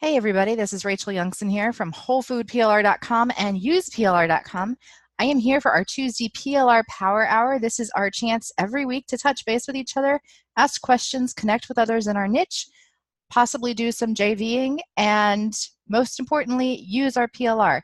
Hey everybody, this is Rachel Youngson here from WholeFoodPLR.com and UsePLR.com. I am here for our Tuesday PLR Power Hour. This is our chance every week to touch base with each other, ask questions, connect with others in our niche, possibly do some JVing, and most importantly, use our PLR.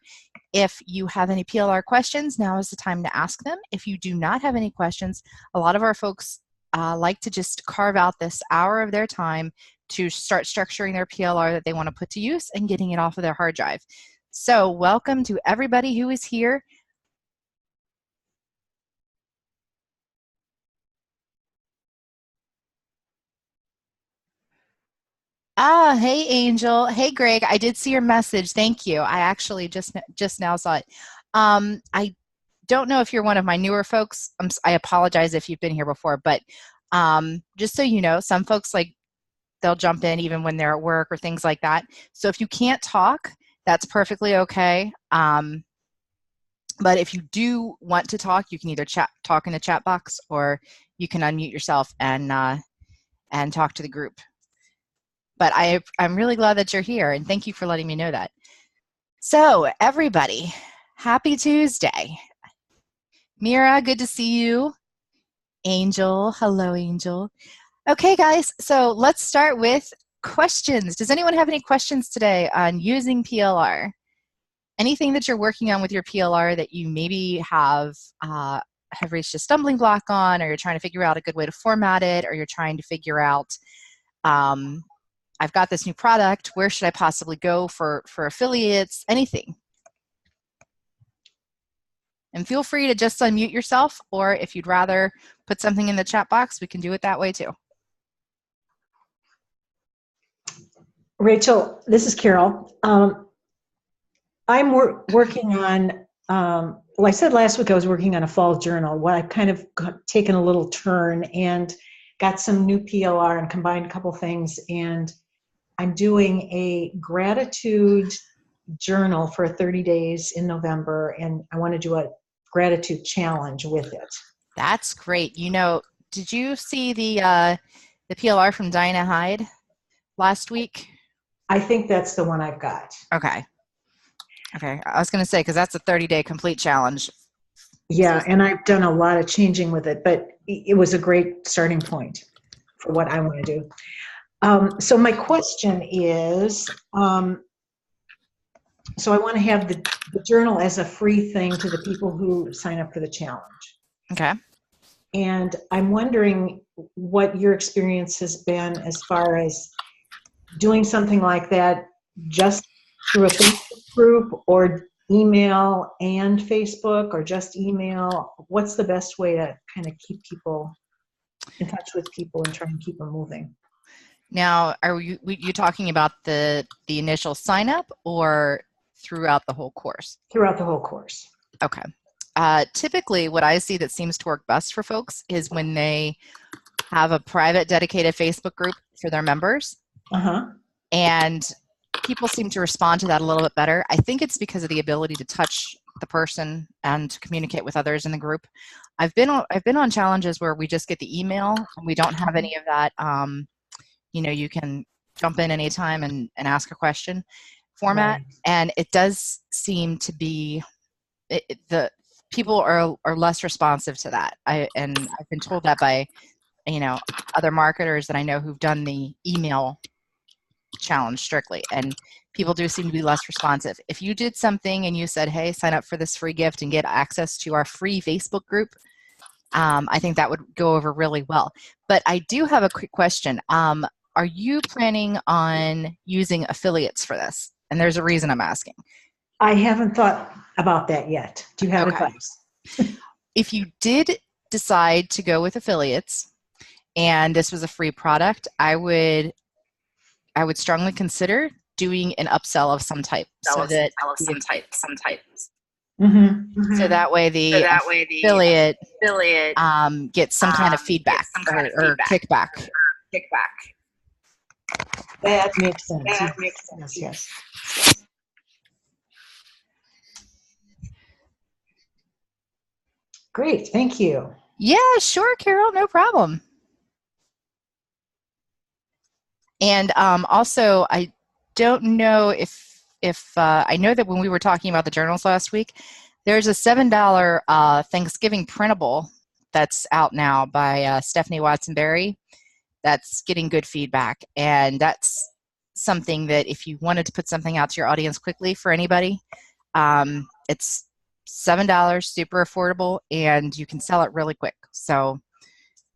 If you have any PLR questions, now is the time to ask them. If you do not have any questions, a lot of our folks like to just carve out this hour of their time to start structuring their PLR that they want to put to use and getting it off of their hard drive. So welcome to everybody who is here. Hey Angel. Hey Greg. I did see your message. Thank you. I actually just now saw it. I don't know if you're one of my newer folks. I apologize if you've been here before, but just so you know, some folks they'll jump in even when they're at work or things like that. So if you can't talk, that's perfectly okay. But if you do want to talk, you can either talk in the chat box, or you can unmute yourself and talk to the group. But I'm really glad that you're here, and thank you for letting me know that. So everybody, happy Tuesday. Mira, good to see you. Angel, hello Angel. Okay guys, so let's start with questions. Does anyone have any questions today on using PLR? Anything that you're working on with your PLR that you maybe have reached a stumbling block on, or you're trying to figure out a good way to format it, or you're trying to figure out, I've got this new product, where should I possibly go for affiliates, anything. And feel free to just unmute yourself, or if you'd rather put something in the chat box, we can do it that way too. Rachel, this is Carol. I'm working on, well, I said last week I was working on a fall journal. Well, I've kind of taken a little turn and got some new PLR and combined a couple things, and I'm doing a gratitude journal for 30 days in November, and I want to do a gratitude challenge with it. That's great. You know, did you see the PLR from Dinah Hyde last week? I think that's the one I've got. Okay. Okay. I was going to say, because that's a 30-day complete challenge. Yeah, and I've done a lot of changing with it, but it was a great starting point for what I want to do. So my question is, so I want to have the journal as a free thing to the people who sign up for the challenge. Okay. And I'm wondering what your experience has been as far as doing something like that just through a Facebook group, or email and Facebook, or just email. What's the best way to kind of keep people in touch with people and try and keep them moving? Now, are you talking about the initial sign up, or throughout the whole course? Throughout the whole course. Okay. Typically, what I see that seems to work best for folks is when they have a private, dedicated Facebook group for their members. And people seem to respond to that a little bit better. I think it's because of the ability to touch the person and to communicate with others in the group. I've been on challenges where we just get the email and we don't have any of that. You know, you can jump in anytime and ask a question format, right. And it does seem to be the people are less responsive to that. I've been told that by, you know, other marketers that I know who've done the email challenge strictly, and people do seem to be less responsive. If you did something and you said, hey, sign up for this free gift and get access to our free Facebook group, I think that would go over really well. But I do have a quick question. Are you planning on using affiliates for this? And there's a reason I'm asking. I haven't thought about that yet. Do you have advice? If you did decide to go with affiliates and this was a free product, I would strongly consider doing an upsell of some type, so that that way the affiliate gets some kind of feedback or kickback. That makes sense. Yes. Great, thank you. Yeah, sure, Carol, no problem. And also, don't know if I know that when we were talking about the journals last week, there's a $7 Thanksgiving printable that's out now by Stephanie Watson-Berry that's getting good feedback. And that's something that if you wanted to put something out to your audience quickly for anybody, it's $7, super affordable, and you can sell it really quick. So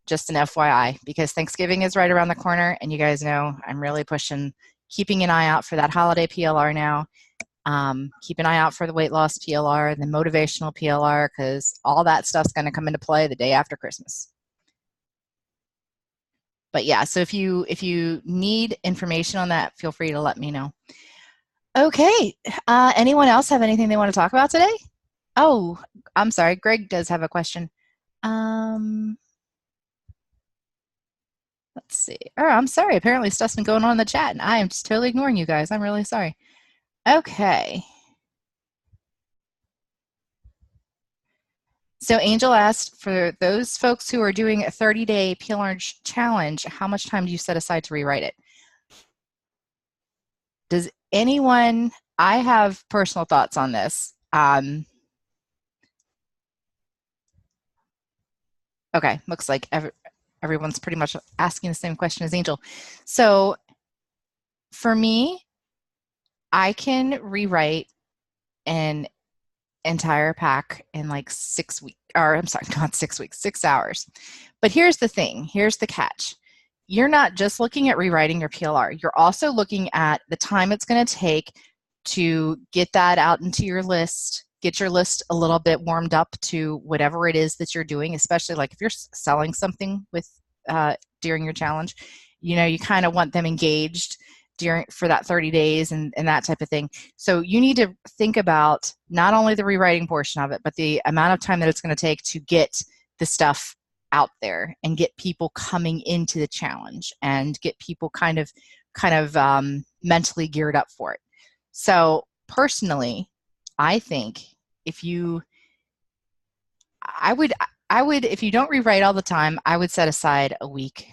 just an FYI, because Thanksgiving is right around the corner, and you guys know I'm really keeping an eye out for that holiday PLR now. Keep an eye out for the weight loss PLR, the motivational PLR, because all that stuff's going to come into play the day after Christmas. But yeah, so if you need information on that, feel free to let me know. Okay, anyone else have anything they want to talk about today? Oh, I'm sorry, Greg does have a question. Let's see. Oh, I'm sorry. Apparently stuff's been going on in the chat, and I am just totally ignoring you guys. I'm really sorry. Okay. So Angel asked, for those folks who are doing a 30-day PLR challenge, how much time do you set aside to rewrite it? Does anyone, I have personal thoughts on this. Okay, looks like everyone's pretty much asking the same question as Angel. So for me, I can rewrite an entire pack in like 6 weeks, or I'm sorry, not 6 weeks, 6 hours. But here's the thing, here's the catch. You're not just looking at rewriting your PLR, you're also looking at the time it's going to take to get that out into your list, get your list a little bit warmed up to whatever it is that you're doing, especially like if you're selling something with during your challenge, you know, you kind of want them engaged for that 30 days and that type of thing. So you need to think about not only the rewriting portion of it, but the amount of time that it's going to take to get the stuff out there and get people coming into the challenge and get people kind of mentally geared up for it. So personally, I think if you don't rewrite all the time, I would set aside a week,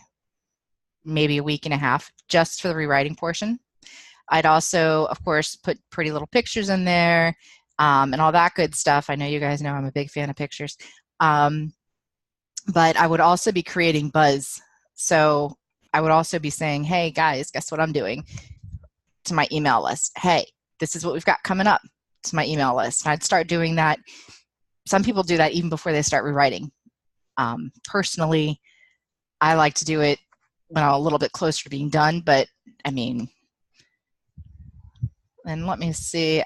maybe a week and a half, just for the rewriting portion. I'd also, of course, put pretty little pictures in there and all that good stuff. I know you guys know I'm a big fan of pictures. But I would also be creating buzz. So I would also be saying, hey, guys, guess what I'm doing? To my email list. Hey, this is what we've got coming up to my email list. And I'd start doing that. Some people do that even before they start rewriting. Personally, I like to do it when I'm a little bit closer to being done, but I mean, and let me see.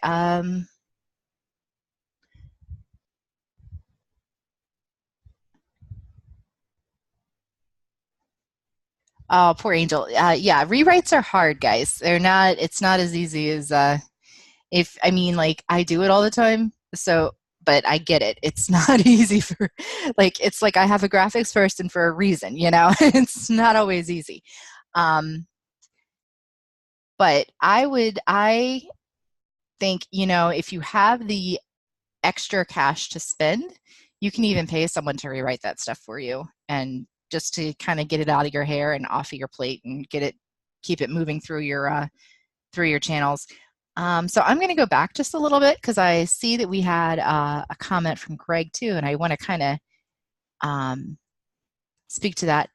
Oh, poor Angel. Yeah, rewrites are hard, guys. It's not as easy as, like, I do it all the time, so, but I get it. It's not easy it's like I have a graphics person for a reason, you know? It's not always easy. But I think, you know, if you have the extra cash to spend, you can even pay someone to rewrite that stuff for you, and just to kind of get it out of your hair and off of your plate and keep it moving through your channels. So I'm going to go back just a little bit because I see that we had a comment from Greg too, and I want to kind of speak to that.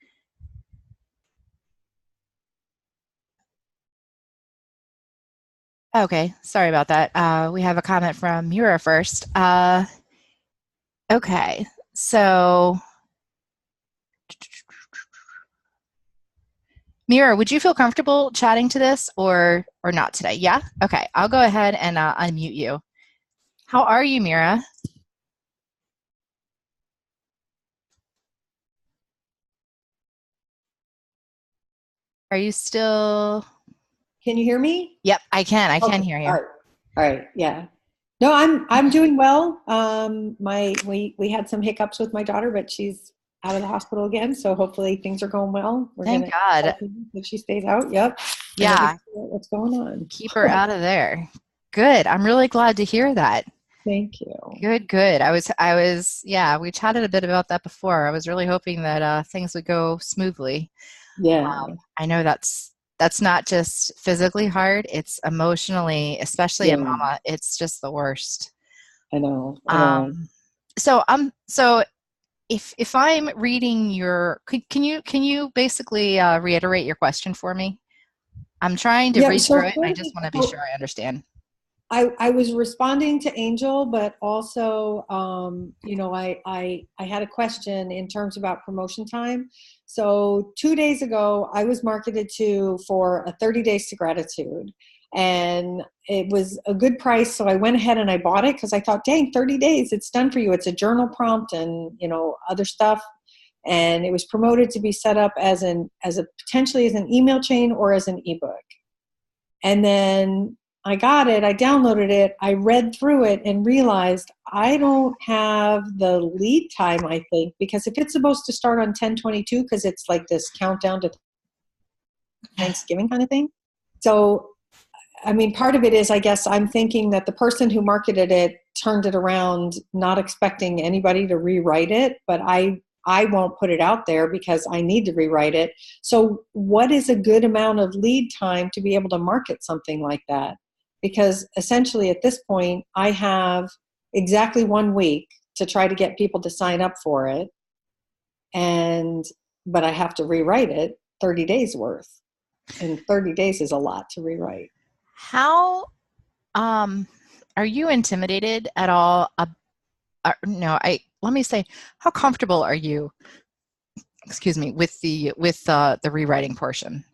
Okay, sorry about that. We have a comment from Mira first. Okay, so Mira, would you feel comfortable chatting to this or not today? Yeah? Okay, I'll go ahead and unmute you. How are you, Mira? Are you still? Can you hear me? Yep, I can. I can hear you. All right. Yeah. No, I'm doing well. We had some hiccups with my daughter, but she's out of the hospital again, so hopefully things are going well. Thank God. If she stays out, yep. Yeah. What's going on? Keep her out of there. Good. I'm really glad to hear that. Thank you. Good. I was. Yeah. We chatted a bit about that before. I was really hoping that things would go smoothly. Yeah. I know that's that's not just physically hard, it's emotionally, especially a mama, it's just the worst. I know. So if I'm reading your, can you basically reiterate your question for me? I'm trying to read through it, and I just want to be sure I understand. I was responding to Angel, but also, I had a question in terms about promotion time. So 2 days ago, I was marketed to for a 30 days to gratitude, and it was a good price. So I went ahead and I bought it because I thought, dang, 30 days, it's done for you. It's a journal prompt and, other stuff. And it was promoted to be set up as potentially as an email chain or as an ebook. And then I got it, I downloaded it, I read through it and realized I don't have the lead time, I think, because if it's supposed to start on 10/22, because it's like this countdown to Thanksgiving kind of thing. So, I mean, part of it is, I guess, I'm thinking that the person who marketed it turned it around, not expecting anybody to rewrite it, but I won't put it out there because I need to rewrite it. So what is a good amount of lead time to be able to market something like that? Because essentially at this point, I have exactly 1 week to try to get people to sign up for it. But I have to rewrite it 30 days worth. And 30 days is a lot to rewrite. How are you intimidated at all? Let me say, how comfortable are you, excuse me, with the rewriting portion?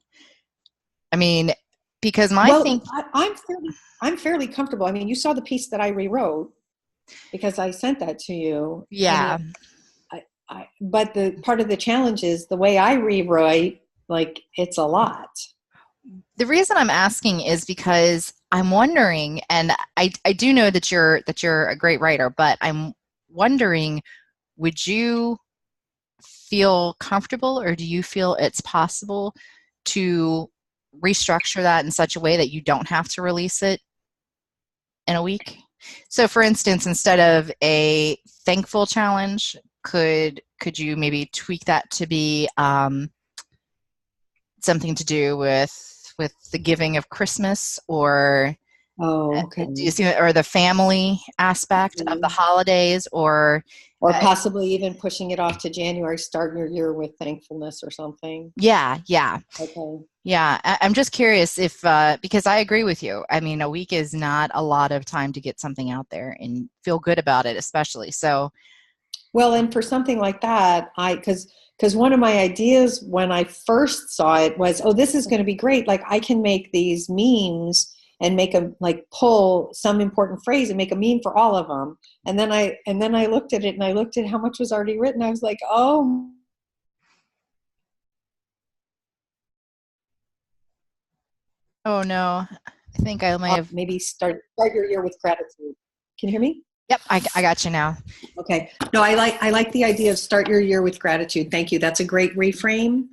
I mean, because I'm fairly comfortable. I mean, you saw the piece that I rewrote because I sent that to you. Yeah. But the part of the challenge is the way I rewrite, like, it's a lot. The reason I'm asking is because I'm wondering, and I do know that you're a great writer, but I'm wondering, would you feel comfortable, or do you feel it's possible to restructure that in such a way that you don't have to release it in a week? So for instance, instead of a thankful challenge, could you maybe tweak that to be something to do with the giving of Christmas, or okay. do you see that, or the family aspect of the holidays, or possibly even pushing it off to January, starting your year with thankfulness or something? Yeah. Okay. Yeah, I'm just curious if because I agree with you. I mean, a week is not a lot of time to get something out there and feel good about it, especially. So, well, and for something like that, because one of my ideas when I first saw it was, oh, this is going to be great. Like, I can make these memes and pull some important phrase and make a meme for all of them. And then I looked at it and I looked at how much was already written. I was like, oh. Oh no, I think I might have maybe start your year with gratitude. Can you hear me? Yep, I got you now. Okay. No, I like the idea of start your year with gratitude. Thank you. That's a great reframe.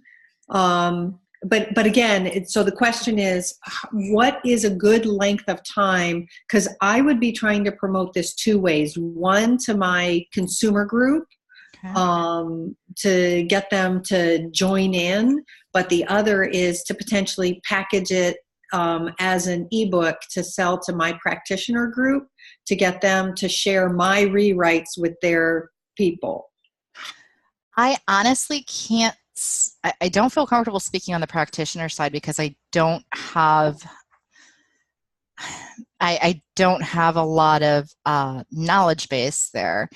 But again, so the question is, what is a good length of time? Because I would be trying to promote this 2 ways. One, to my consumer group, to get them to join in. But the other is to potentially package it as an ebook to sell to my practitioner group, to get them to share my rewrites with their people. I honestly can't. I don't feel comfortable speaking on the practitioner side because I don't have a lot of knowledge base there.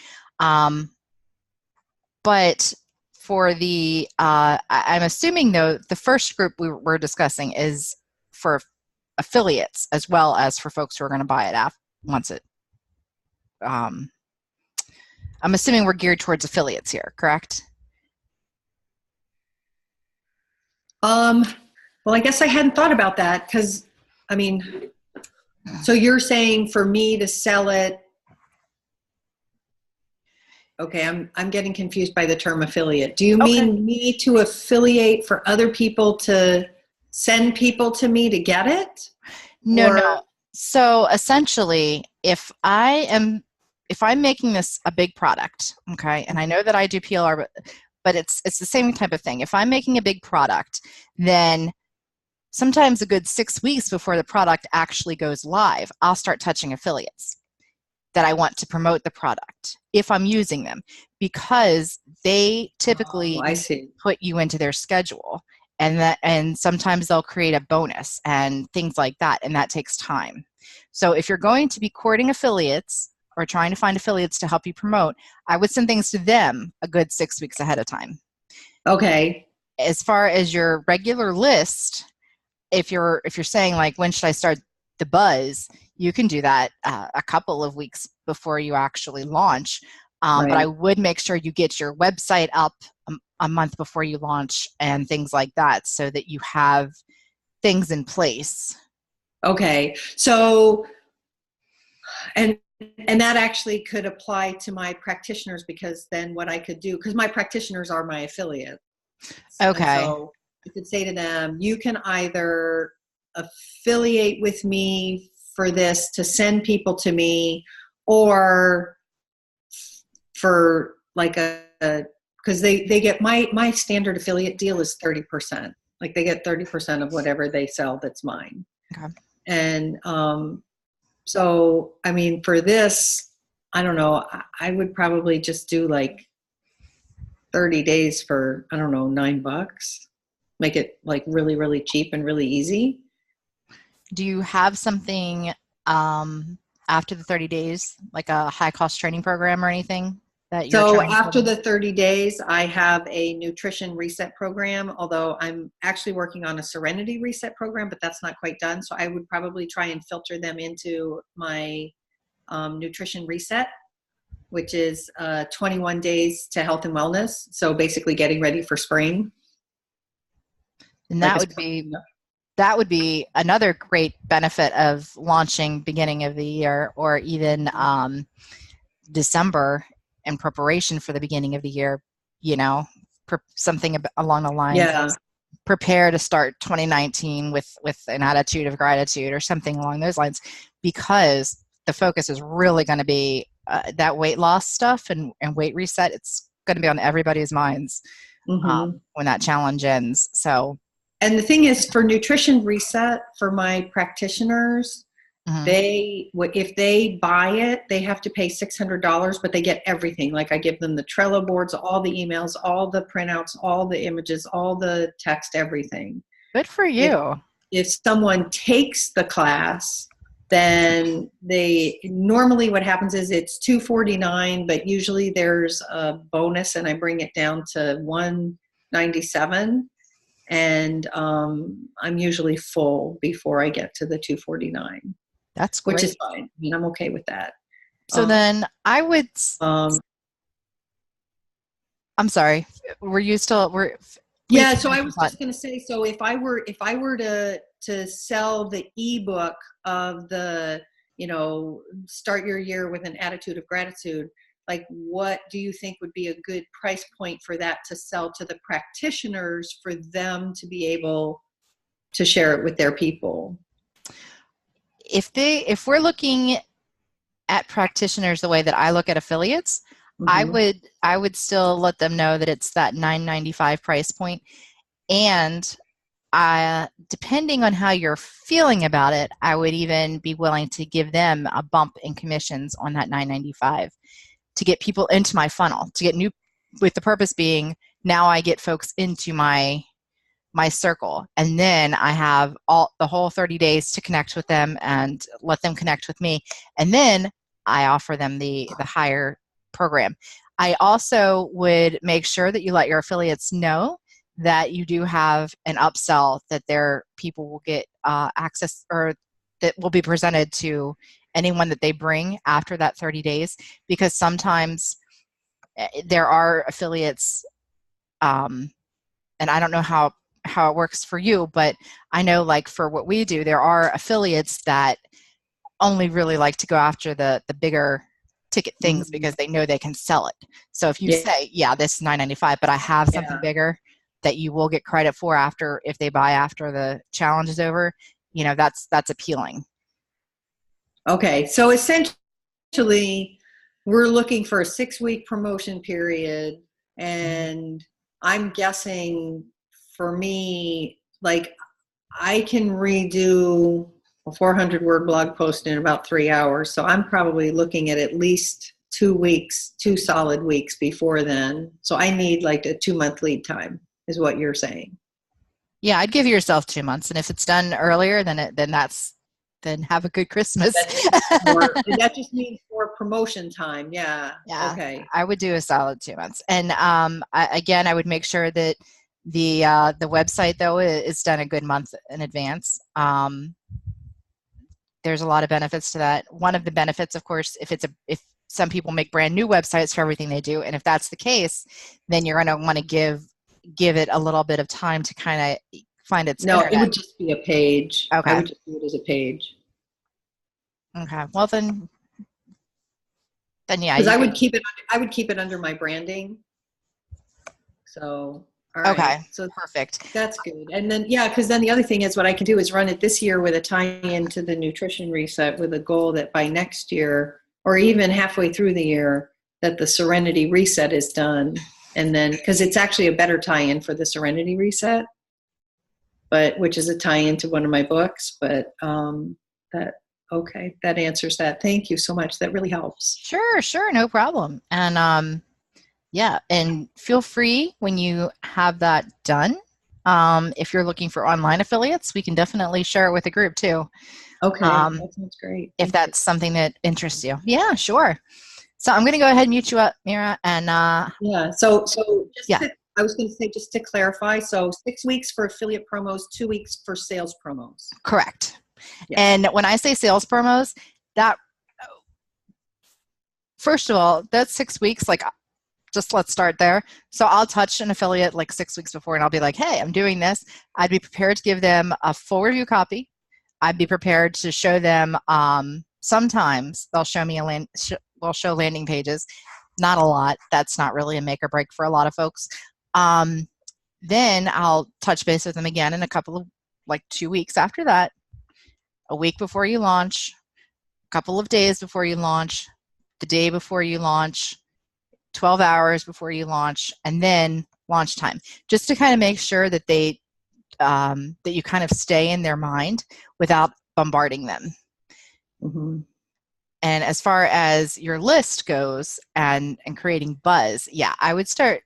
But for the, I'm assuming though, the first group we're discussing is for affiliates as well as for folks who are going to buy it once it. I'm assuming we're geared towards affiliates here, correct? Well, I guess I hadn't thought about that because, I mean, so you're saying for me to sell it. Okay, I'm getting confused by the term affiliate. Do you mean me to affiliate for other people to send people to me to get it? No. So essentially, if I'm making this a big product, okay, and I know that I do PLR, but it's the same type of thing. If I'm making a big product, then sometimes a good 6 weeks before the product actually goes live, I'll start touching affiliates that I want to promote the product if I'm using them, because they typically I see. put you into their schedule, and sometimes they'll create a bonus and things like that, and that takes time. So if you're going to be courting affiliates or trying to find affiliates to help you promote, I would send things to them a good 6 weeks ahead of time. Okay. As far as your regular list, if you're saying like, when should I start the buzz, you can do that a couple of weeks before you actually launch. Right. But I would make sure you get your website up a month before you launch and things like that, so that you have things in place. Okay. So, and that actually could apply to my practitioners, because then what I could do, because my practitioners are my affiliates. Okay. And so you could say to them, you can either affiliate with me for this to send people to me, or for like because they get my standard affiliate deal is 30%. Like they get 30% of whatever they sell that's mine. Okay. And so, I mean, for this, I don't know, I would probably just do like 30 days for, I don't know, $9. Make it like really, really cheap and really easy. Do you have something after the 30 days, like a high cost training program or anything that you're So trying to after the 30 days, I have a nutrition reset program, although I'm actually working on a Serenity reset program, but that's not quite done. So I would probably try and filter them into my nutrition reset, which is 21 days to health and wellness. So basically getting ready for spring. And that would be another great benefit of launching beginning of the year, or even December, in preparation for the beginning of the year, something along the lines of prepare to start 2019 with an attitude of gratitude, or something along those lines, because the focus is really going to be that weight loss stuff and weight reset. It's going to be on everybody's minds when that challenge ends. So, and the thing is, for nutrition reset, for my practitioners, if they buy it, they have to pay $600, but they get everything. Like I give them the Trello boards, all the emails, all the printouts, all the images, all the text, everything. Good for you. If someone takes the class, then normally what happens is it's $249, but usually there's a bonus and I bring it down to $197. And I'm usually full before I get to the $249. That's great. Which is fine. I mean, I'm okay with that. So then I would. I'm sorry. Were you still? Yeah. So I was just going to say. So if I were to sell the ebook of the, start your year with an attitude of gratitude, like what do you think would be a good price point for that to sell to the practitioners, for them to be able to share it with their people? If we're looking at practitioners the way that I look at affiliates, I would still let them know that it's that $9.95 price point, and depending on how you're feeling about it, I would even be willing to give them a bump in commissions on that $9.95 to get people into my funnel, to get new, with the purpose being, now I get folks into my circle, and then I have the whole 30 days to connect with them and let them connect with me, and then I offer them the higher program. I also would make sure that you let your affiliates know that you do have an upsell, that their people will get access, or that will be presented to anyone that they bring after that 30 days, because sometimes there are affiliates, and I don't know how it works for you, but I know, like, for what we do, there are affiliates that only really like to go after the bigger ticket things because they know they can sell it. So if you say, this is $9.95, but I have something bigger that you will get credit for after, if they buy after the challenge is over, that's appealing. Okay. So essentially we're looking for a 6-week promotion period, and I'm guessing for me, like, I can redo a 400-word blog post in about 3 hours. So I'm probably looking at least 2 weeks, 2 solid weeks before then. So I need like a 2-month lead time is what you're saying. Yeah, I'd give yourself 2 months. And if it's done earlier, then have a good Christmas. That just means more promotion time. Yeah. Yeah. Okay. I would do a solid 2 months. And I would make sure that the website though is done a good month in advance. There's a lot of benefits to that. One of the benefits, of course, if some people make brand new websites for everything they do, and if that's the case, then you're going to want to give it a little bit of time to kind of find its internet. It would just be a page. Okay. I would just do it as a page. Okay. Well, then yeah. Because I would keep it under my branding. So, all right. Okay. So perfect. That's good. And then, because then the other thing is what I can do is run it this year with a tie-in to the nutrition reset with a goal that by next year, or even halfway through the year, that the Serenity reset is done. And then, because it's actually a better tie-in for the Serenity reset, which is a tie-in to one of my books, but okay, that answers that. Thank you so much. That really helps. Sure, no problem. And yeah, and feel free when you have that done. If you're looking for online affiliates, we can definitely share it with the group too. Okay, that sounds great. If that's something that interests you. Yeah, sure. So I'm going to go ahead and mute you up, Mira, and yeah. So I was going to say, just to clarify, so 6 weeks for affiliate promos, 2 weeks for sales promos. Correct. Yeah. And when I say sales promos, that first of all, that's 6 weeks. Like, just let's start there. So I'll touch an affiliate like 6 weeks before, and I'll be like, "Hey, I'm doing this." I'd be prepared to give them a full review copy. I'd be prepared to show them. Sometimes they'll show me we'll show landing pages. Not a lot. That's not really a make or break for a lot of folks. Then I'll touch base with them again in a couple of 2 weeks after that. A week before you launch, a couple of days before you launch, the day before you launch, 12 hours before you launch, and then launch time, just to kind of make sure that that you kind of stay in their mind without bombarding them. Mm-hmm. And as far as your list goes and creating buzz, yeah, I would start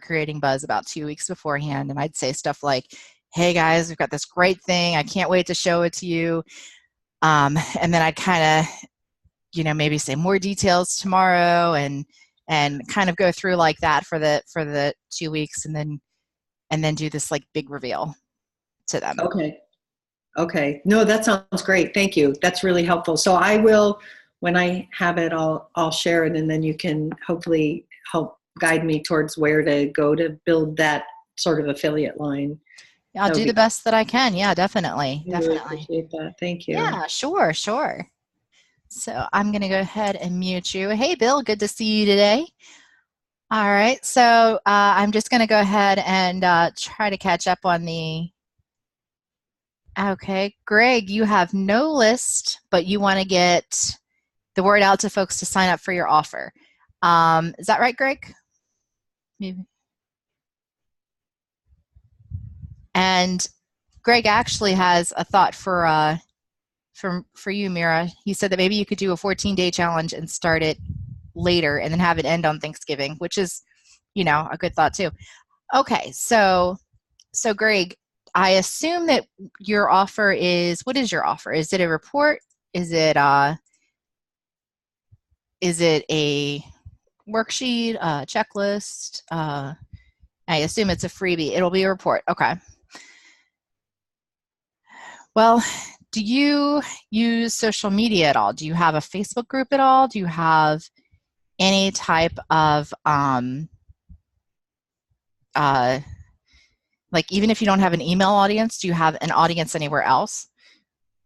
creating buzz about 2 weeks beforehand, and I'd say stuff like, "Hey guys, we've got this great thing. I can't wait to show it to you." And then I'd kind of, maybe say more details tomorrow, and kind of go through like that for the 2 weeks, and then do this big reveal to them. Okay. No, that sounds great. Thank you. That's really helpful. So I will, when I have it, I'll share it, and then you can hopefully help guide me towards where to go to build that sort of affiliate line. I'll do the best that I can. Yeah, definitely. Really appreciate that. Thank you. Yeah, sure. So I'm going to go ahead and mute you. Hey, Bill, good to see you today. All right, so I'm just going to go ahead and try to catch up on okay, Greg, you have no list, but you want to get the word out to folks to sign up for your offer. Is that right, Greg? Maybe. And Greg actually has a thought for you, Mira. He said that maybe you could do a 14-day challenge and start it later and then have it end on Thanksgiving, which is, a good thought too. Okay, so Greg, I assume that your offer is, what is your offer? Is it a report? Is it a worksheet, a checklist? I assume it's a freebie. It'll be a report. Okay. Well, do you use social media at all? Do you have a Facebook group at all? Do you have any type of even if you don't have an email audience, do you have an audience anywhere else?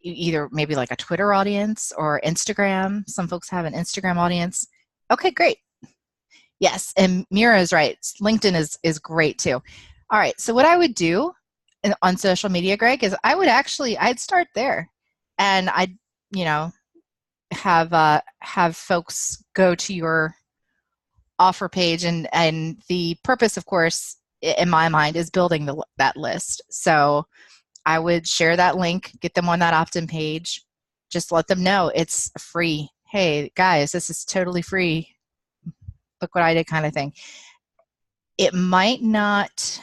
Either maybe like a Twitter audience or Instagram. Some folks have an Instagram audience. Okay, great. Yes, and Mira is right. LinkedIn is great too. All right, so what I would do on social media, Greg, is I'd start there, and I'd have folks go to your offer page, and the purpose, of course, in my mind, is building that list. So I would share that link, get them on that opt-in page, just let them know it's free. Hey guys, this is totally free. Look what I did, kind of thing. It might not,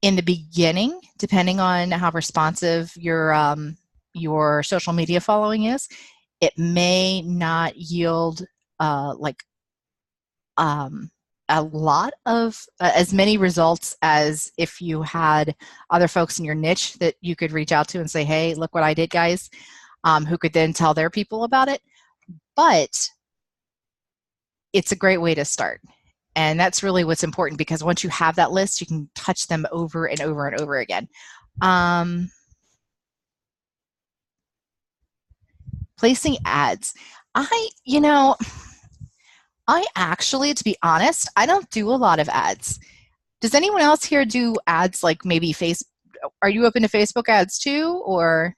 in the beginning, depending on how responsive your social media following is, it may not yield a lot of as many results as if you had other folks in your niche that you could reach out to and say, hey, look what I did, guys, who could then tell their people about it. But it's a great way to start. And that's really what's important, because once you have that list, you can touch them over and over and over again. Placing ads. I actually, to be honest, I don't do a lot of ads. Does anyone else here do ads, like maybe are you open to Facebook ads too, or?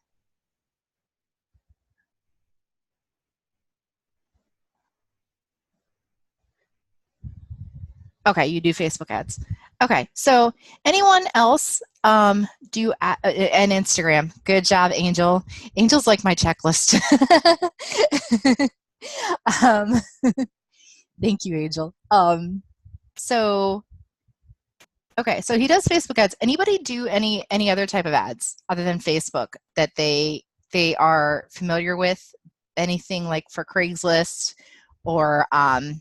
Okay, you do Facebook ads. Okay, so anyone else do and Instagram? Good job, Angel. Angel's like my checklist. Thank you, Angel. Okay, so he does Facebook ads. Anybody do any other type of ads other than Facebook that they are familiar with? Anything like for Craigslist, or I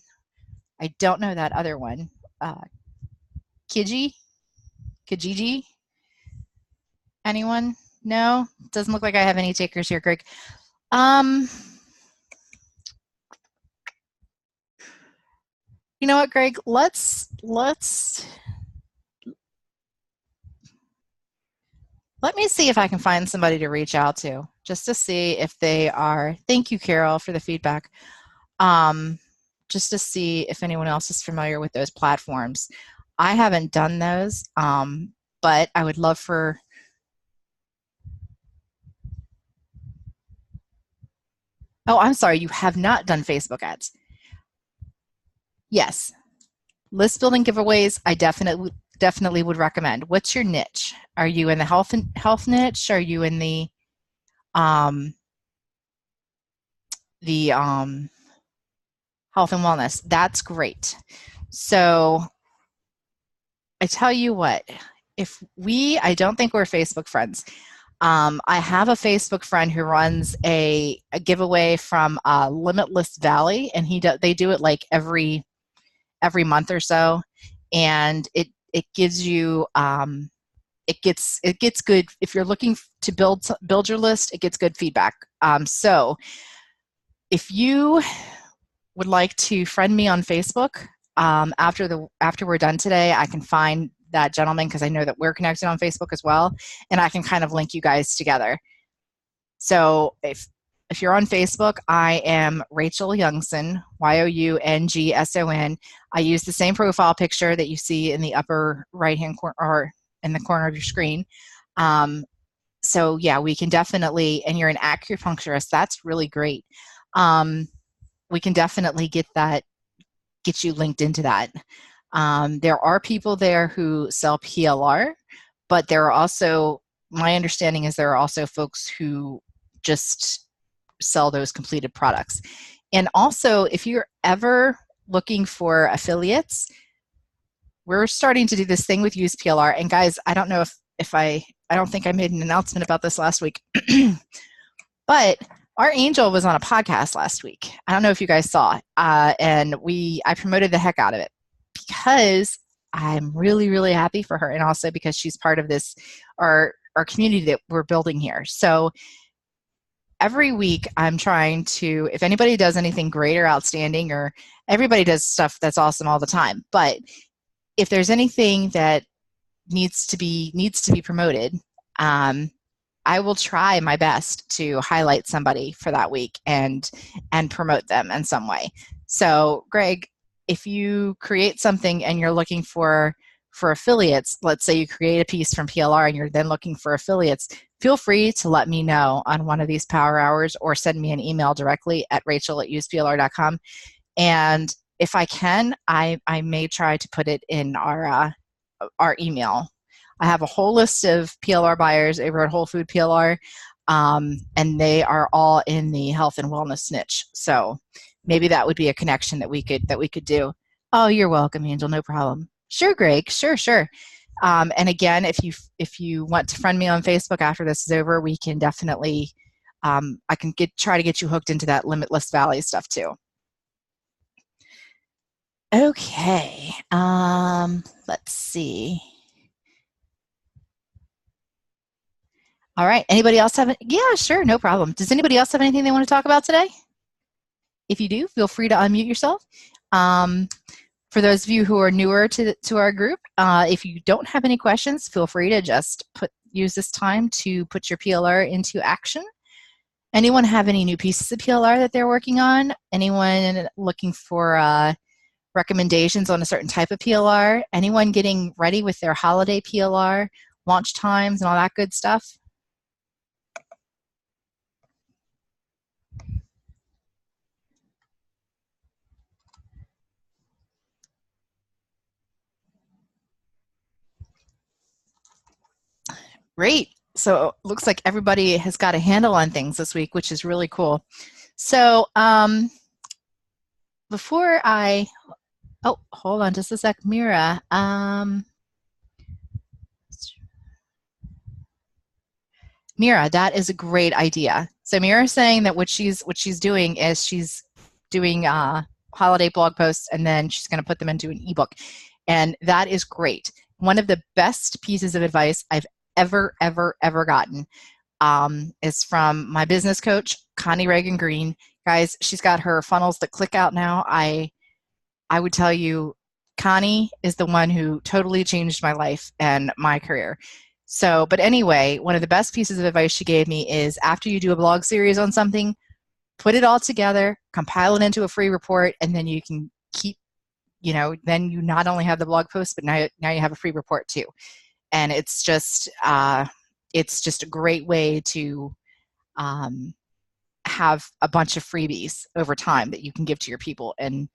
don't know that other one. Kijiji? Anyone? No? Doesn't look like I have any takers here, Greg. You know what, Greg? Let me see if I can find somebody to reach out to, just to see if they are. Thank you, Carol, for the feedback. Just to see if anyone else is familiar with those platforms. I haven't done those, but I would love for. Oh, I'm sorry, you have not done Facebook ads. Yes. List building giveaways, I definitely would recommend. What's your niche? Are you in the health niche? Are you in the health and wellness? That's great. So I tell you what, I don't think we're Facebook friends. I have a Facebook friend who runs a giveaway from Limitless Valley, and they do it like every month or so, and it gives you it gets good if you're looking to build your list. It gets good feedback. So if you would like to friend me on Facebook, after we're done today, I can find that gentleman, because I know that we're connected on Facebook as well, and I can kind of link you guys together. So if you're on Facebook, I am Rachel Youngson, Youngson. I use the same profile picture that you see in the upper right-hand corner, or in the corner of your screen. So yeah, we can definitely, and you're an acupuncturist, that's really great. We can definitely get you linked into that. There are people there who sell PLR, but there are also, my understanding is there are also folks who just sell those completed products. And also, if you're ever looking for affiliates, we're starting to do this thing with Use PLR. And guys, I don't know if I don't think I made an announcement about this last week, but our Angel was on a podcast last week. I don't know if you guys saw, and I promoted the heck out of it, because I'm really, really happy for her, and also because she's part of this, our community that we're building here. So every week I'm trying to, if anybody does anything great or outstanding, or everybody does stuff that's awesome all the time, but if there's anything that needs to be promoted, I will try my best to highlight somebody for that week and promote them in some way. So Greg, if you create something and you're looking for affiliates, let's say you create a piece from PLR and you're then looking for affiliates, feel free to let me know on one of these power hours, or send me an email directly at rachel@useplr.com. And if I can, I may try to put it in our email I have a whole list of PLR buyers over at Whole Food PLR, and they are all in the health and wellness niche. So maybe that would be a connection that we could do. Oh, you're welcome, Angel. No problem. Sure, Greg. Sure. And again, if you want to friend me on Facebook after this is over, we can definitely I can try to get you hooked into that Limitless Valley stuff too. Okay. Let's see. All right. Anybody else have it? Yeah, sure. No problem. Does anybody else have anything they want to talk about today? If you do, feel free to unmute yourself. For those of you who are newer to our group, if you don't have any questions, feel free to just use this time to put your PLR into action. Anyone have any new pieces of PLR that they're working on? Anyone looking for recommendations on a certain type of PLR? Anyone getting ready with their holiday PLR, launch times, and all that good stuff? Great. So it looks like everybody has got a handle on things this week, which is really cool. So before I, oh, hold on just a sec, Mira. Mira, that is a great idea. So Mira is saying that what she's doing is she's doing holiday blog posts, and then she's going to put them into an ebook, and that is great. One of the best pieces of advice I've ever gotten is from my business coach, Connie Reagan Green. Guys, she's got her funnels that click out now. I would tell you, Connie is the one who totally changed my life and my career. So, but anyway, one of the best pieces of advice she gave me is after you do a blog series on something, put it all together, compile it into a free report, and then you can keep, then you not only have the blog post, but now you have a free report too. And it's just a great way to have a bunch of freebies over time that you can give to your people. And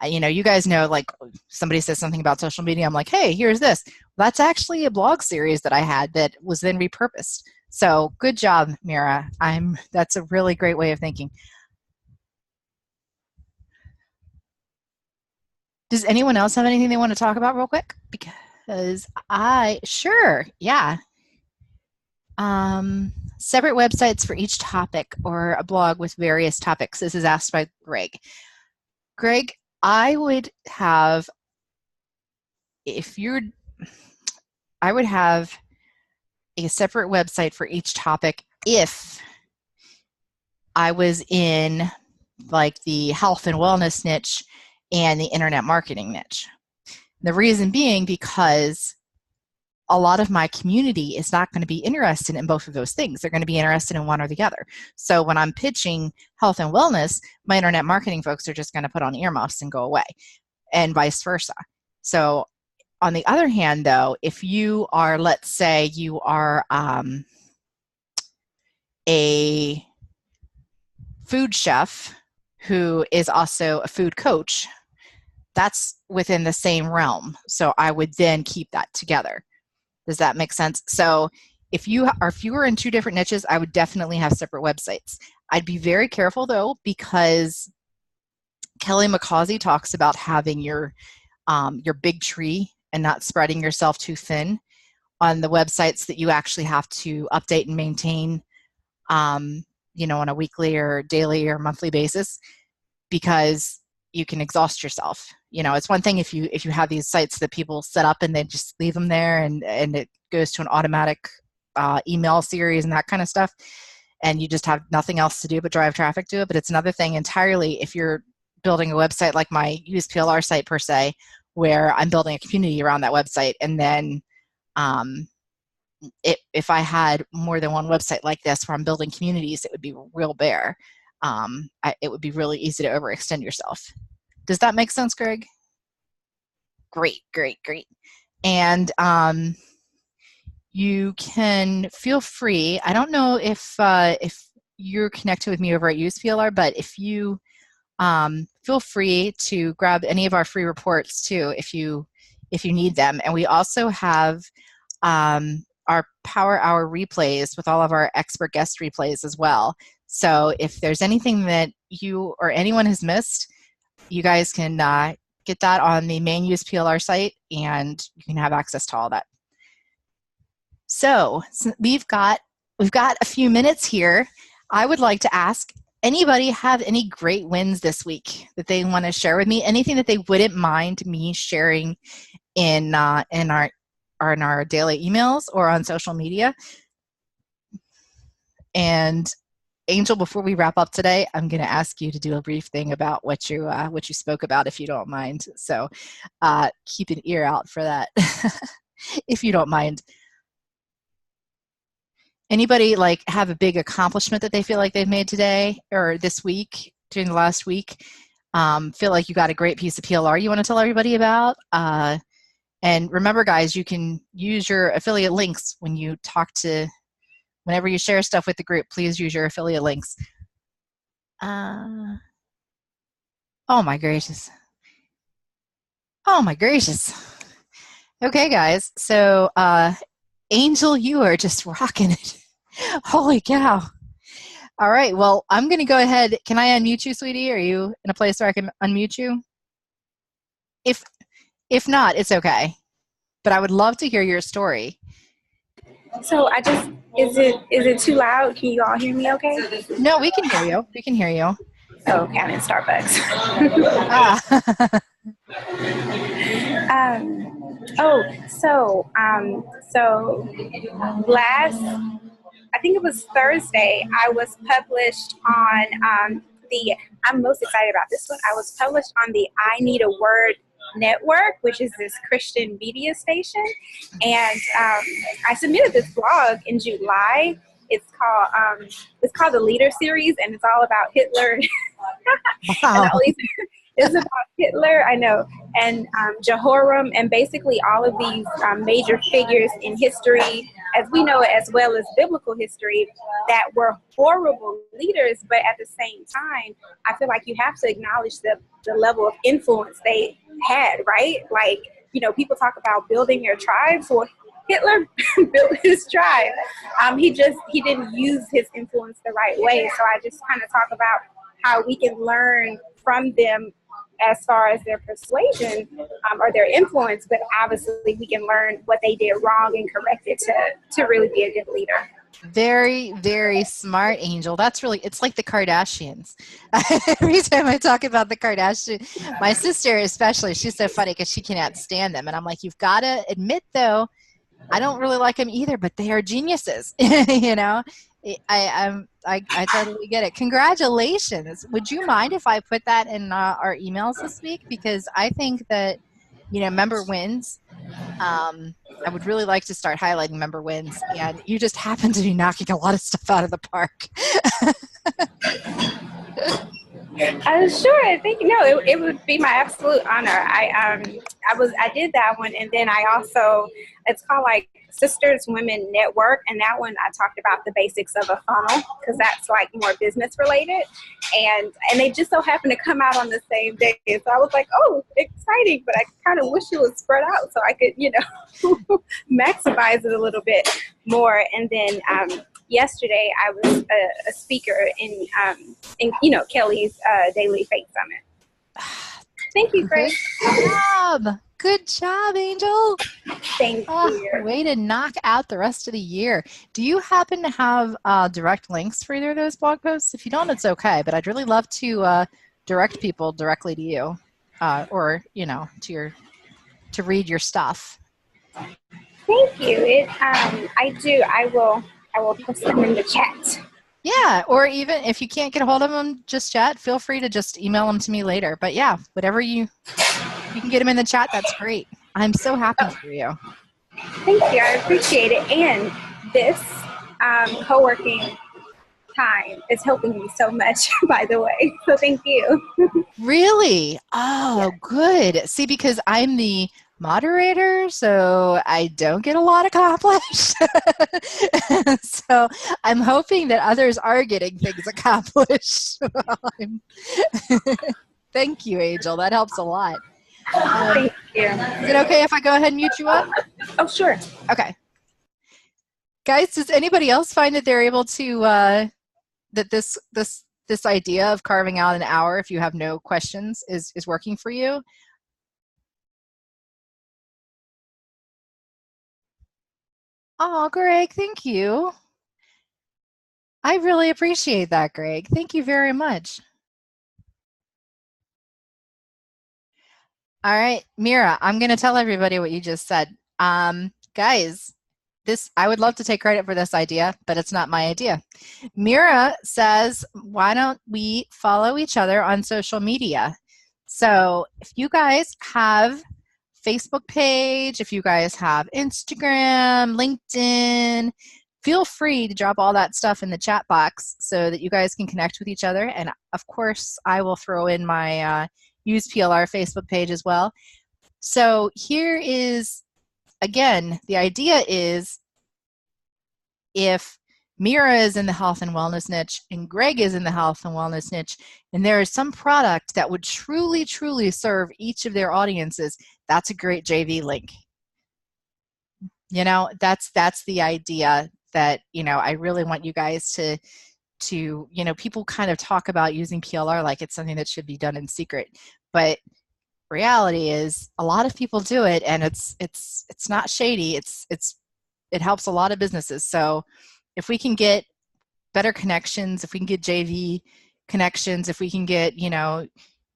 you guys know, like somebody says something about social media, I'm like, hey, here's this. That's actually a blog series that I had that was then repurposed. So good job, Mira. That's a really great way of thinking. Does anyone else have anything they want to talk about real quick? Because sure, yeah. Separate websites for each topic or a blog with various topics. This is asked by Greg. Greg, I would have a separate website for each topic if I was in like the health and wellness niche and the internet marketing niche. The reason being because a lot of my community is not going to be interested in both of those things. They're going to be interested in one or the other. So when I'm pitching health and wellness, my internet marketing folks are just going to put on earmuffs and go away, and vice versa. So on the other hand, though, if you are, let's say you are a food chef who is also a food coach, that's within the same realm. So I would then keep that together. Does that make sense? So if you were in two different niches, I would definitely have separate websites. I'd be very careful though, because Kelly McCausey talks about having your big tree and not spreading yourself too thin on the websites that you actually have to update and maintain, on a weekly or daily or monthly basis, because you can exhaust yourself. It's one thing if you have these sites that people set up and they just leave them there and it goes to an automatic email series and that kind of stuff, and you just have nothing else to do but drive traffic to it. But it's another thing entirely if you're building a website like my Use PLR site per se, where I'm building a community around that website. And then if I had more than one website like this where I'm building communities, it would be real bare. It would be really easy to overextend yourself. Does that make sense, Greg? Great. And you can feel free. I don't know if you're connected with me over at Use PLR, but if you feel free to grab any of our free reports too, if you need them. And we also have our Power Hour replays with all of our expert guest replays as well. So if there's anything that you or anyone has missed, you guys can get that on the main use PLR site, and you can have access to all that. So we've got a few minutes here. I would like to ask, anybody have any great wins this week that they want to share with me? Anything that they wouldn't mind me sharing in our daily emails or on social media? And Angel, before we wrap up today, I'm going to ask you to do a brief thing about what you spoke about, if you don't mind. So keep an ear out for that, if you don't mind. Anybody like have a big accomplishment that they feel like they've made today or this week, during the last week? Feel like you got a great piece of PLR you want to tell everybody about? And remember, guys, you can use your affiliate links when you whenever you share stuff with the group, please use your affiliate links. Oh my gracious. Oh my gracious. Okay, guys. So Angel, you are just rocking it. Holy cow. All right. Well, I'm going to go ahead. Can I unmute you, sweetie? Are you in a place where I can unmute you? If not, it's okay. But I would love to hear your story. So is it too loud? Can you all hear me okay? No, we can hear you. We can hear you. Oh, okay, I'm in Starbucks. So last, I think it was Thursday, I was published on I'm most excited about this one. I was published on the I Need a Word network, which is this Christian media station. And I submitted this blog in July. It's called the Leader Series, and it's all about Hitler. Wow. It's about Hitler, I know, and Jehoram, and basically all of these major figures in history, as we know it, as well as biblical history, that were horrible leaders, but at the same time, I feel like you have to acknowledge the level of influence they had, right? Like, people talk about building your tribes. Well, Hitler built his tribe. He didn't use his influence the right way. So I just kind of talk about how we can learn from them as far as their persuasion or their influence, but obviously we can learn what they did wrong and correct it to really be a good leader. Very, very smart, Angel. That's really, it's like the Kardashians. Every time I talk about the Kardashians, my sister especially, she's so funny because she cannot stand them. And I'm like, you've got to admit, though, I don't really like them either, but they are geniuses. I totally get it. Congratulations. Would you mind if I put that in our emails this week? Because I think that, member wins. I would really like to start highlighting member wins, and you just happen to be knocking a lot of stuff out of the park. Sure. I think it would be my absolute honor. I did that one, and then I also, it's called like Sisters Women Network, and that one I talked about the basics of a funnel because that's like more business related, and they just so happened to come out on the same day. So I was like, oh, exciting! But I kind of wish it was spread out so I could maximize it a little bit more. And then yesterday I was a speaker in Kelly's Daily Faith Summit. Thank you, Grace. Good job, Angel. Thank you. Way to knock out the rest of the year. Do you happen to have direct links for either of those blog posts? If you don't, it's okay, but I'd really love to direct people directly to you or, to read your stuff. Thank you. I do. I will post them in the chat. Yeah, or even if you can't get a hold of them just yet, feel free to just email them to me later. But yeah, whatever you can get them in the chat, that's great. I'm so happy for you. Thank you. I appreciate it. And this co-working time is helping me so much, by the way. So thank you. Really? Oh, good. See, because I'm the moderator, so I don't get a lot accomplished. So I'm hoping that others are getting things accomplished. Thank you, Angel. That helps a lot. Thank you. Is it okay if I go ahead and mute you up? Oh, sure. Okay. Guys, does anybody else find that they're able to, that this idea of carving out an hour if you have no questions is working for you? Oh, Greg, thank you. I really appreciate that, Greg. Thank you very much. All right, Mira, I'm going to tell everybody what you just said. Guys, I would love to take credit for this idea, but it's not my idea. Mira says, why don't we follow each other on social media? So if you guys have Facebook page, if you guys have Instagram, LinkedIn, feel free to drop all that stuff in the chat box so that you guys can connect with each other. And of course, I will throw in my Use PLR Facebook page as well. So here is, again, the idea is if Mira is in the health and wellness niche and Greg is in the health and wellness niche, and there is some product that would truly, truly serve each of their audiences, that's a great JV link. You know, that's the idea that, you know, I really want you guys to, you know, people kind of talk about using PLR like it's something that should be done in secret, but reality is a lot of people do it, and it's not shady. It helps a lot of businesses. So if we can get better connections, if we can get JV connections, if we can get, you know,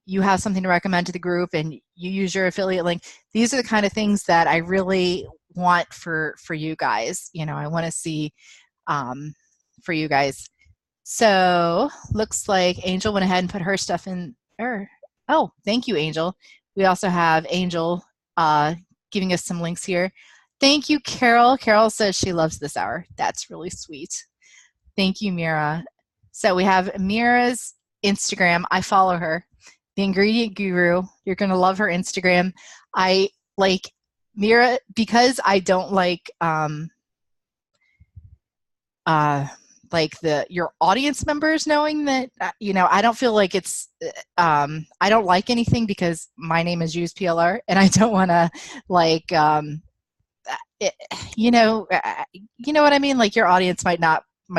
you have something to recommend to the group and you use your affiliate link, these are the kind of things that I really want for you guys. You know, I want to see for you guys. So looks like Angel went ahead and put her stuff in. Oh, thank you, Angel. We also have Angel giving us some links here. Thank you, Carol. Carol says she loves this hour. That's really sweet. Thank you, Mira. So we have Mira's Instagram. I follow her. The Ingredient Guru. You're going to love her Instagram. I like Mira because I don't like your audience members knowing that, you know, I don't feel like it's, I don't like anything because my name is Use PLR, and I don't want to like, you know what I mean? Like your audience might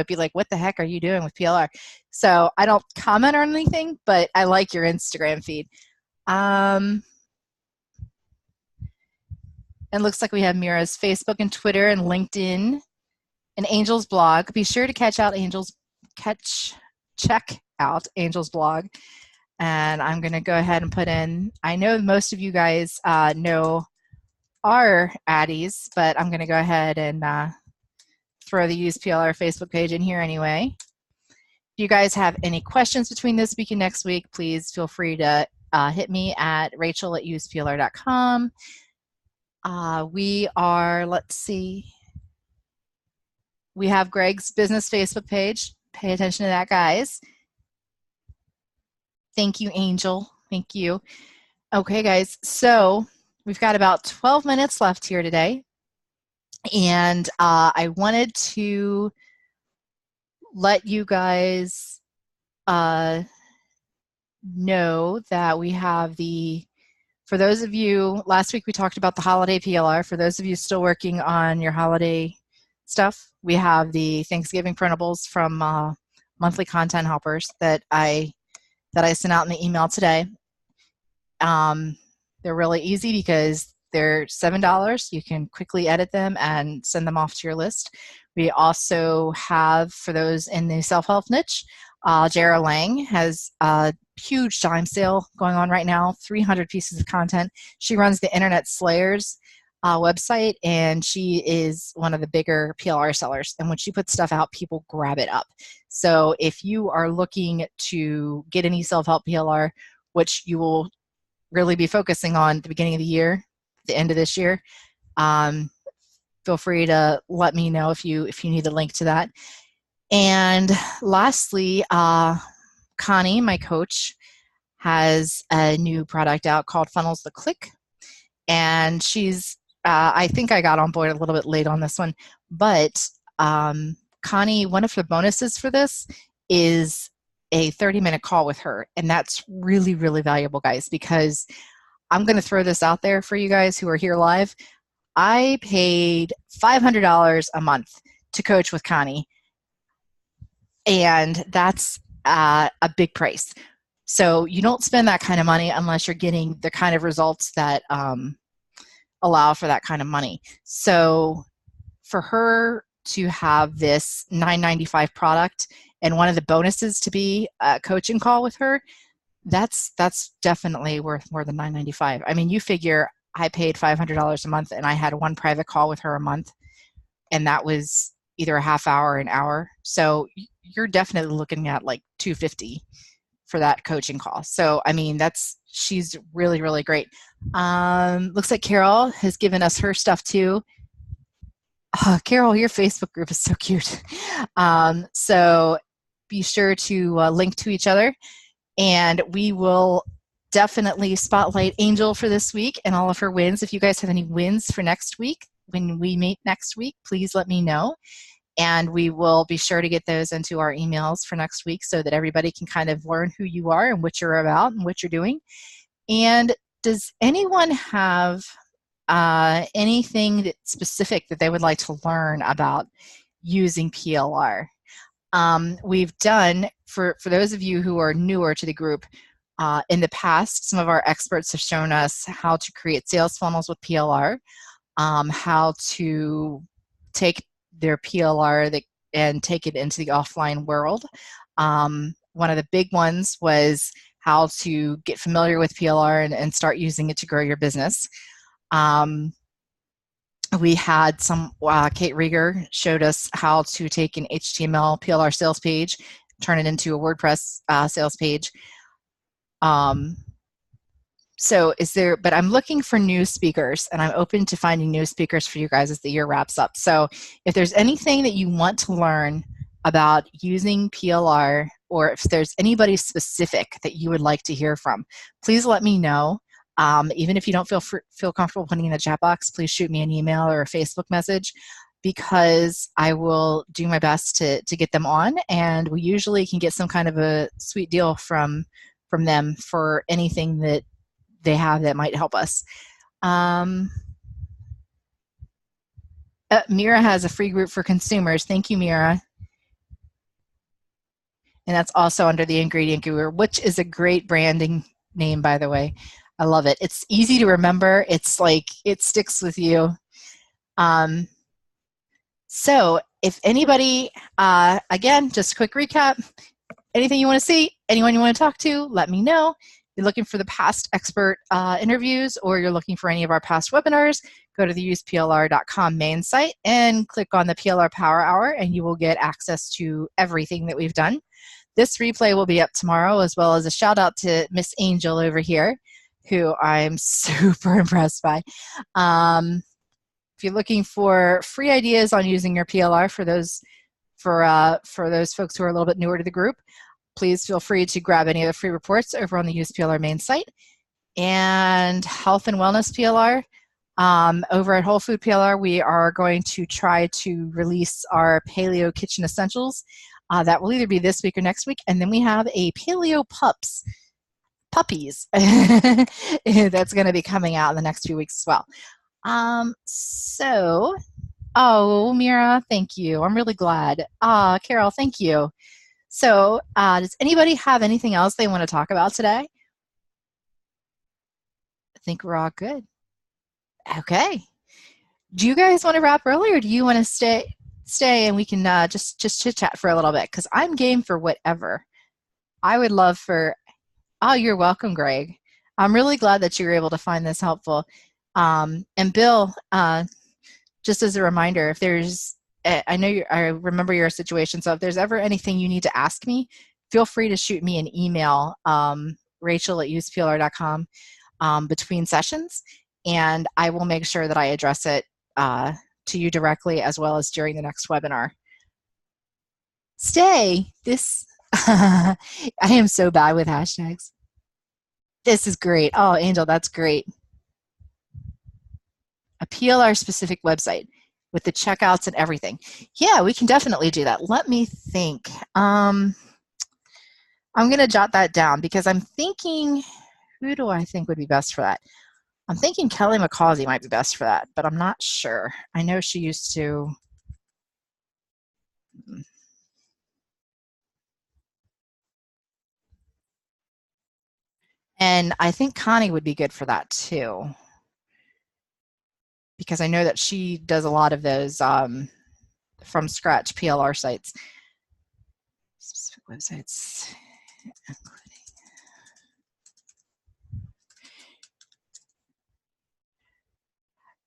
be like, what the heck are you doing with PLR? So I don't comment on anything, but I like your Instagram feed. And looks like we have Mira's Facebook and Twitter and LinkedIn and Angel's blog. Be sure to check out Angel's blog. And I'm going to go ahead and put in, I know most of you guys know our addies, but I'm going to go ahead and throw the Use PLR Facebook page in here anyway. If you guys have any questions between this week and next week, please feel free to hit me at rachel@useplr.com. We are, let's see, we have Greg's business Facebook page. Pay attention to that, guys. Thank you, Angel. Thank you. Okay, guys, so we've got about 12 minutes left here today. And I wanted to let you guys know that we have for those of you, last week we talked about the holiday PLR. For those of you still working on your holiday stuff, we have the Thanksgiving printables from Monthly Content Helpers that I sent out in the email today. They're really easy because they're $7. You can quickly edit them and send them off to your list. We also have, for those in the self-help niche, Jara Lang has a huge time sale going on right now, 300 pieces of content. She runs the Internet Slayers website, and she is one of the bigger PLR sellers. And when she puts stuff out, people grab it up. So if you are looking to get any self-help PLR, which you will really be focusing on at the beginning of the year, the end of this year, feel free to let me know if you need a link to that. And lastly, Connie, my coach, has a new product out called Funnels the Click, and she's I think I got on board a little bit late on this one, but Connie, one of the bonuses for this is a 30-minute call with her, and that's really, really valuable, guys, because I'm going to throw this out there for you guys who are here live. I paid $500 a month to coach with Connie. And that's a big price. So you don't spend that kind of money unless you're getting the kind of results that allow for that kind of money. So for her to have this $9.95 product and one of the bonuses to be a coaching call with her, that's definitely worth more than $9.95. I mean, you figure I paid $500 a month and I had one private call with her a month, and that was either a half hour or an hour. So you're definitely looking at like $250 for that coaching call. So, I mean, she's really, really great. Looks like Carol has given us her stuff too. Carol, your Facebook group is so cute. So be sure to link to each other, and we will definitely spotlight Angel for this week and all of her wins. If you guys have any wins for next week, when we meet next week, please let me know. And we will be sure to get those into our emails for next week so that everybody can kind of learn who you are and what you're about and what you're doing. And does anyone have anything specific that they would like to learn about using PLR? We've done, for those of you who are newer to the group, in the past, some of our experts have shown us how to create sales funnels with PLR, how to take their PLR and take it into the offline world. One of the big ones was how to get familiar with PLR and start using it to grow your business. We had Kate Rieger showed us how to take an HTML PLR sales page, turn it into a WordPress sales page. But I'm looking for new speakers, and I'm open to finding new speakers for you guys as the year wraps up. So if there's anything that you want to learn about using PLR, or if there's anybody specific that you would like to hear from, please let me know. Even if you don't feel comfortable putting in the chat box, please shoot me an email or a Facebook message, because I will do my best to get them on, and we usually can get some kind of a sweet deal from them for anything that they have that might help us. Mira has a free group for consumers. Thank you, Mira. And that's also under the Ingredient Guru, which is a great branding name, by the way. I love it. It's easy to remember. It's like, it sticks with you. So if anybody, again, just a quick recap, anything you want to see, anyone you want to talk to, let me know. You're looking for the past expert interviews, or you're looking for any of our past webinars, go to the useplr.com main site and click on the PLR Power Hour, and you will get access to everything that we've done. This replay will be up tomorrow, as well as a shout out to Miss Angel over here, who I'm super impressed by. If you're looking for free ideas on using your PLR for those folks who are a little bit newer to the group, please feel free to grab any of the free reports over on the Use PLR main site. And Health and Wellness PLR, over at Whole Food PLR, we are going to try to release our Paleo Kitchen Essentials. That will either be this week or next week. And then we have a Paleo Puppies that's going to be coming out in the next few weeks as well. Oh, Mira, thank you. I'm really glad. Carol, thank you. So does anybody have anything else they want to talk about today? I think we're all good. Okay. Do you guys want to wrap early, or do you want to stay and we can just chit-chat for a little bit? Because I'm game for whatever. I would love for... Oh, you're welcome, Greg. I'm really glad that you were able to find this helpful. And Bill, just as a reminder, if there's... I remember your situation, so if there's ever anything you need to ask me, feel free to shoot me an email, rachel@useplr.com, between sessions, and I will make sure that I address it to you directly, as well as during the next webinar. I am so bad with hashtags. This is great. Oh, Angel, that's great. A PLR specific website with the checkouts and everything. Yeah, we can definitely do that. Let me think. I'm going to jot that down, because I'm thinking, who do I think would be best for that? I'm thinking Kelly McCausey might be best for that, but I'm not sure. I know she used to And I think Connie would be good for that too, because I know that she does a lot of those from scratch PLR sites. Specific websites.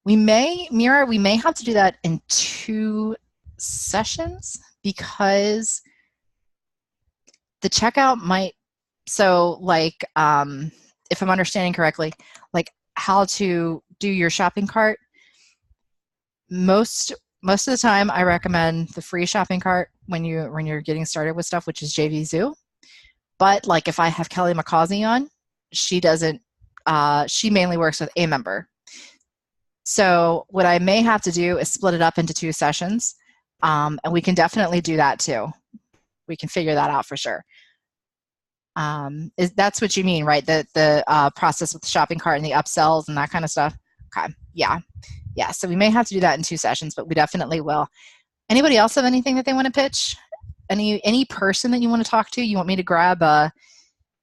We may, Mira, we may have to do that in 2 sessions because the checkout might, so like, if I'm understanding correctly, like how to do your shopping cart, most of the time I recommend the free shopping cart when you're getting started with stuff, which is JVZoo. But like if I have Kelly McCausey on, she doesn't, she mainly works with a member. So what I may have to do is split it up into 2 sessions, and we can definitely do that too. We can figure that out for sure. That's what you mean, right? The process with the shopping cart and the upsells and that kind of stuff. Okay, yeah. So we may have to do that in 2 sessions, but we definitely will. Anybody else have anything that they want to pitch? Any person that you want to talk to? You want me to grab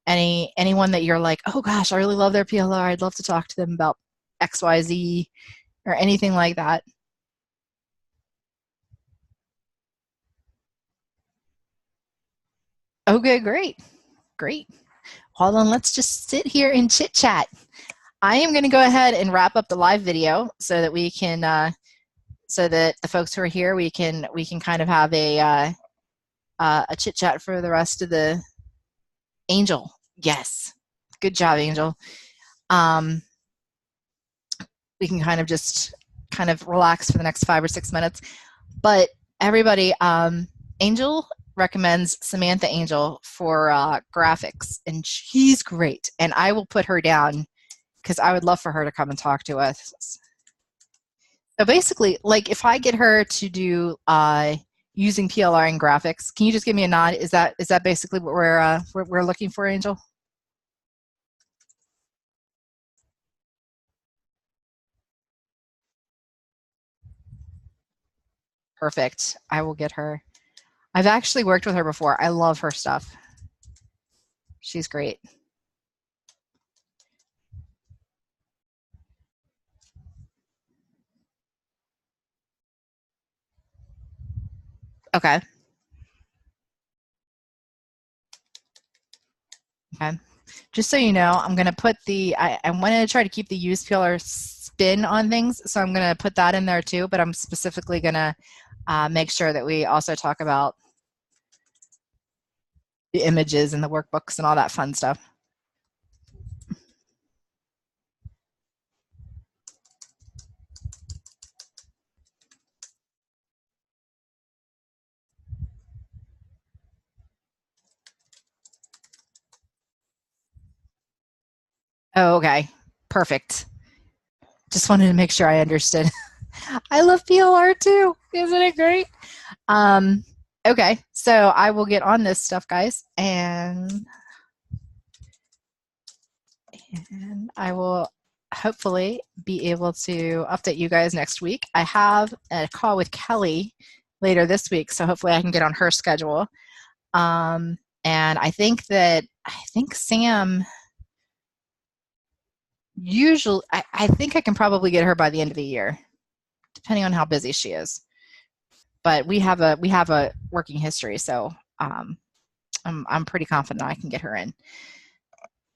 anyone that you're like, oh gosh, I really love their PLR. I'd love to talk to them about XYZ or anything like that. Okay, great. Hold on, let's just sit here and chit chat. I am going to go ahead and wrap up the live video so that we can, so that the folks who are here, we can kind of have a chit chat for the rest of the. Angel, yes, good job, Angel. We can kind of just relax for the next 5 or 6 minutes. But everybody, Angel recommends Samantha Angel for graphics, and she's great. And I will put her down because I would love for her to come and talk to us. So basically, like if I get her to do using PLR and graphics, can you just give me a nod? Is that basically what we're looking for, Angel? Perfect. I will get her. I've actually worked with her before. I love her stuff. She's great. Okay. Just so you know, I'm going to put I wanted to try to keep the use PLR spin on things, so I'm going to put that in there too, but I'm specifically going to make sure that we also talk about the images and the workbooks and all that fun stuff. Oh, okay. Perfect. Just wanted to make sure I understood. I love PLR too. Isn't it great? Okay, so I will get on this stuff, guys, and I will hopefully be able to update you guys next week. I have a call with Kelly later this week, so hopefully I can get on her schedule. And I think Sam usually, I think I can probably get her by the end of the year, depending on how busy she is. But we have a working history, so I'm pretty confident I can get her in.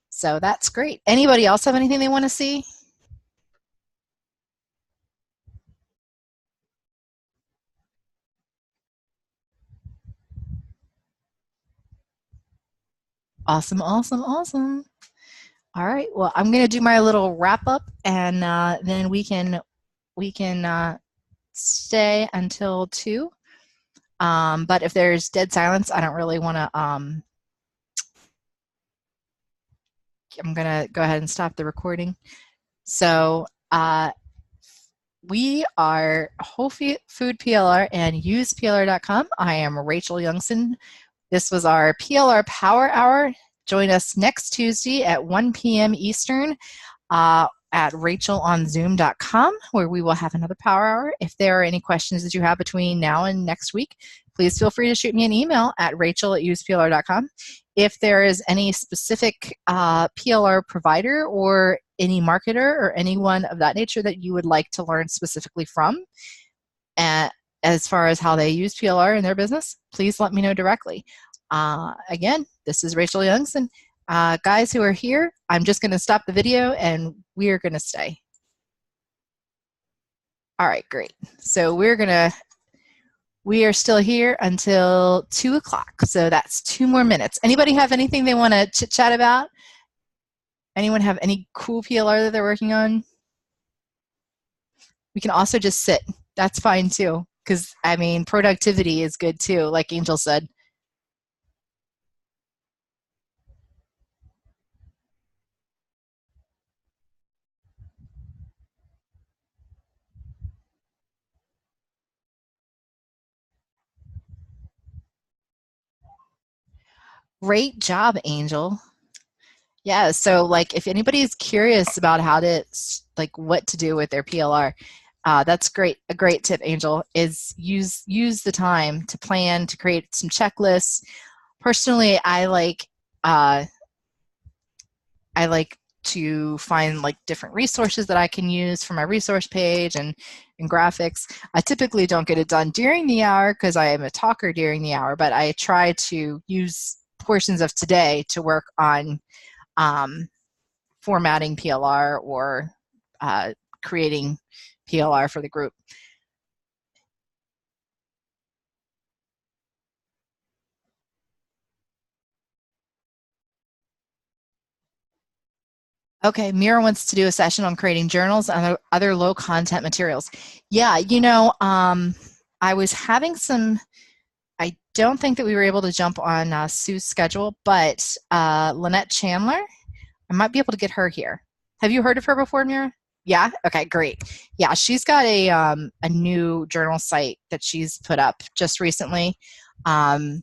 So that's great. Anybody else have anything they want to see? Awesome. All right. Well, I'm going to do my little wrap up, and then we can stay until 2. But if there's dead silence, I don't really want to. I'm going to go ahead and stop the recording. So we are Whole Food PLR and useplr.com. I am Rachel Youngson. This was our PLR Power Hour. Join us next Tuesday at 1 p.m. Eastern. at rachelonzoom.com, where we will have another Power Hour. If there are any questions that you have between now and next week, please feel free to shoot me an email at rachel@useplr.com. If there is any specific PLR provider or any marketer or anyone of that nature that you would like to learn specifically from, as far as how they use PLR in their business, please let me know directly. Again, this is Rachel Youngson. Guys who are here, I'm just going to stop the video and we are going to stay. All right, great. So we are still here until 2 o'clock. So that's 2 more minutes. Anybody have anything they want to chit chat about? Anyone have any cool PLR that they're working on? We can also just sit. That's fine too. Because, I mean, productivity is good too, like Angel said. Great job, Angel. Yeah, so like if anybody's curious about how to, like what to do with their PLR, that's great. A great tip, Angel, is use the time to plan, to create some checklists. Personally, I like to find like different resources that I can use for my resource page and graphics. I typically don't get it done during the hour because I am a talker during the hour, but I try to use portions of today to work on formatting PLR or creating PLR for the group. Okay, Mira wants to do a session on creating journals and other low content materials. Yeah, you know, I was having some, I don't think that we were able to jump on Sue's schedule, but Lynette Chandler, I might be able to get her here. Have you heard of her before, Mira? Yeah? Okay, great. Yeah, she's got a new journal site that she's put up just recently, and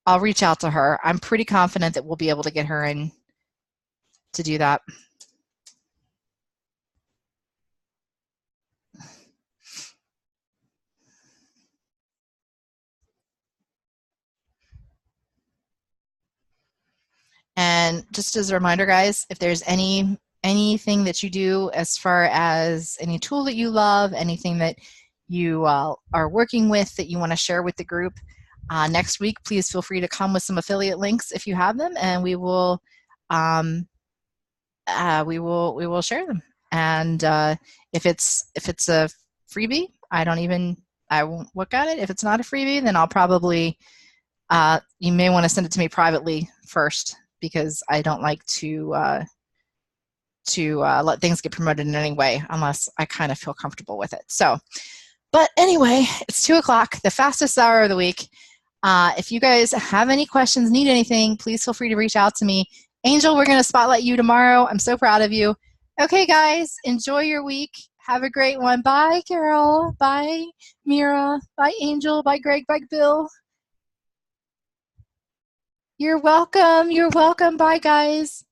I'll reach out to her. I'm pretty confident that we'll be able to get her in to do that. And just as a reminder, guys, if there's anything that you do as far as any tool that you love, anything that you are working with that you want to share with the group, next week, please feel free to come with some affiliate links if you have them, and we will share them. And if it's a freebie, I won't look at it. If it's not a freebie, then I'll probably you may want to send it to me privately first, because I don't like to let things get promoted in any way unless I kind of feel comfortable with it. So, but anyway, it's 2 o'clock, the fastest hour of the week. If you guys have any questions, need anything, please feel free to reach out to me. Angel, we're going to spotlight you tomorrow. I'm so proud of you. Okay, guys, enjoy your week. Have a great one. Bye, Carol. Bye, Mira. Bye, Angel. Bye, Greg. Bye, Bill. You're welcome. You're welcome. Bye, guys.